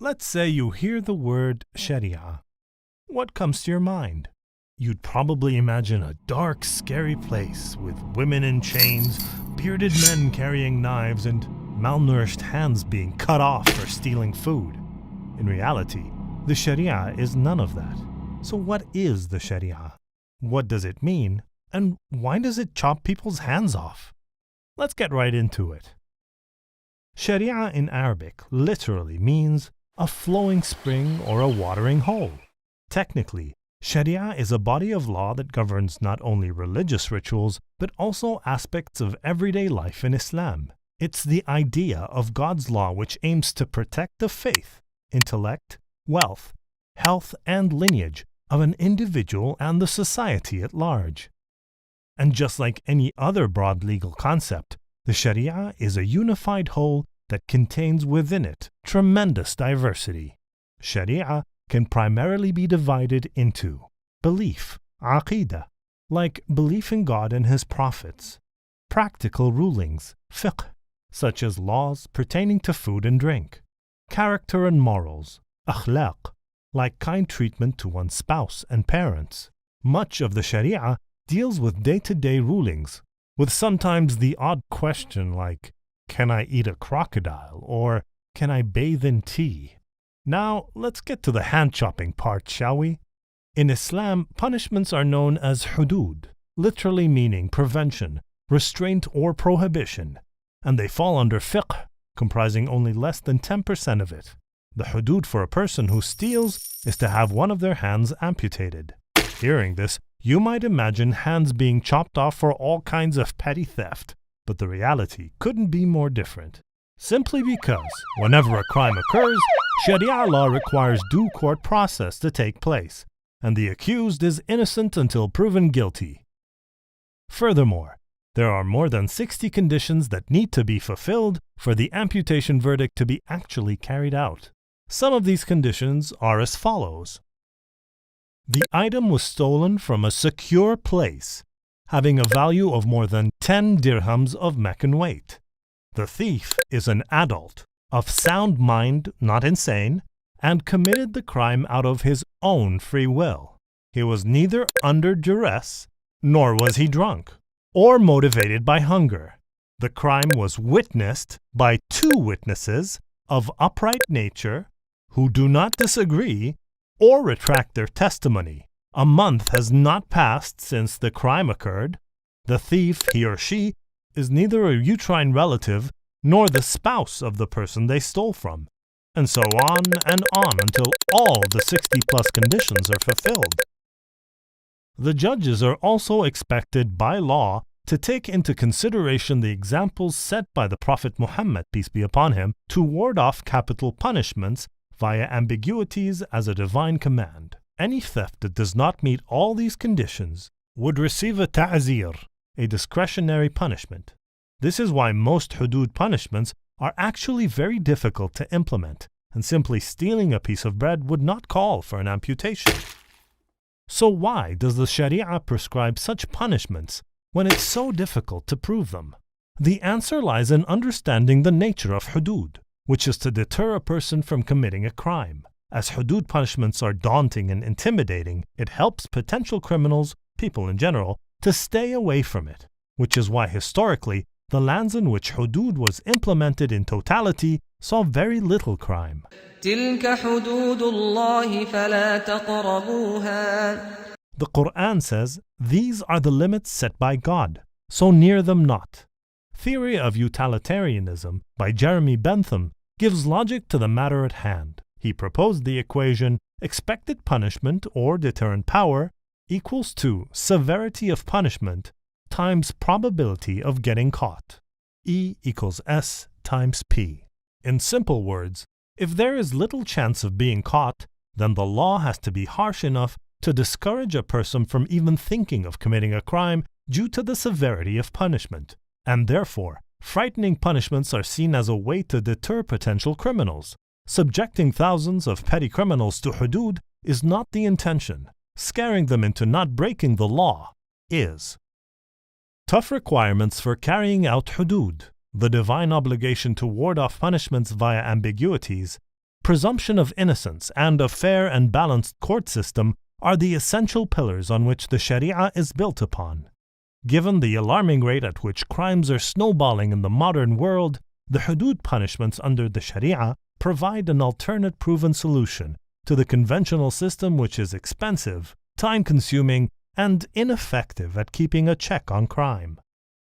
Let's say you hear the word Shariah. What comes to your mind? You'd probably imagine a dark, scary place with women in chains, bearded men carrying knives, and malnourished hands being cut off for stealing food. In reality, the Sharia is none of that. So what is the Sharia? What does it mean? And why does it chop people's hands off? Let's get right into it. Sharia in Arabic literally means a flowing spring or a watering hole. Technically, Sharia is a body of law that governs not only religious rituals, but also aspects of everyday life in Islam. It's the idea of God's law which aims to protect the faith, intellect, wealth, health, and lineage of an individual and the society at large. And just like any other broad legal concept, the Sharia is a unified whole that contains within it tremendous diversity. Sharia can primarily be divided into belief, aqidah, like belief in God and His prophets; practical rulings, fiqh, such as laws pertaining to food and drink; character and morals, akhlaq, like kind treatment to one's spouse and parents. Much of the Sharia deals with day-to-day rulings, with sometimes the odd question like, can I eat a crocodile, or can I bathe in tea? Now, let's get to the hand-chopping part, shall we? In Islam, punishments are known as hudud, literally meaning prevention, restraint, or prohibition, and they fall under fiqh, comprising only less than 10% of it. The hudud for a person who steals is to have one of their hands amputated. Hearing this, you might imagine hands being chopped off for all kinds of petty theft, but the reality couldn't be more different. Simply because, whenever a crime occurs, Sharia law requires due court process to take place, and the accused is innocent until proven guilty. Furthermore, there are more than 60 conditions that need to be fulfilled for the amputation verdict to be actually carried out. Some of these conditions are as follows. The item was stolen from a secure place, having a value of more than 10 dirhams of Meccan weight. The thief is an adult, of sound mind, not insane, and committed the crime out of his own free will. He was neither under duress, nor was he drunk, or motivated by hunger. The crime was witnessed by 2 witnesses of upright nature who do not disagree or retract their testimony. A month has not passed since the crime occurred. The thief, he or she, is neither a uterine relative nor the spouse of the person they stole from, and so on and on until all the 60-plus conditions are fulfilled. The judges are also expected by law to take into consideration the examples set by the Prophet Muhammad, peace be upon him, to ward off capital punishments via ambiguities as a divine command. Any theft that does not meet all these conditions would receive a ta'zir, a discretionary punishment. This is why most hudud punishments are actually very difficult to implement, and simply stealing a piece of bread would not call for an amputation. So why does the Sharia prescribe such punishments when it's so difficult to prove them? The answer lies in understanding the nature of hudud, which is to deter a person from committing a crime. As hudud punishments are daunting and intimidating, it helps potential criminals, people in general, to stay away from it, which is why historically, the lands in which hudud was implemented in totality saw very little crime. تِلْكَ حُدُودُ اللَّهِ فَلَا تَقْرَبُوهَا. The Quran says, these are the limits set by God, so near them not. Theory of Utilitarianism by Jeremy Bentham gives logic to the matter at hand. He proposed the equation expected punishment or deterrent power equals to severity of punishment times probability of getting caught. E equals S times P. In simple words, if there is little chance of being caught, then the law has to be harsh enough to discourage a person from even thinking of committing a crime due to the severity of punishment. And therefore, frightening punishments are seen as a way to deter potential criminals. Subjecting thousands of petty criminals to hudud is not the intention. Scaring them into not breaking the law is. Tough requirements for carrying out hudud, the divine obligation to ward off punishments via ambiguities, Presumption of innocence and a fair and balanced court system are the essential pillars on which the Sharia is built upon. Given the alarming rate at which crimes are snowballing in the modern world, the hudud punishments under the Sharia provide an alternate proven solution to the conventional system, which is expensive, time-consuming, and ineffective at keeping a check on crime.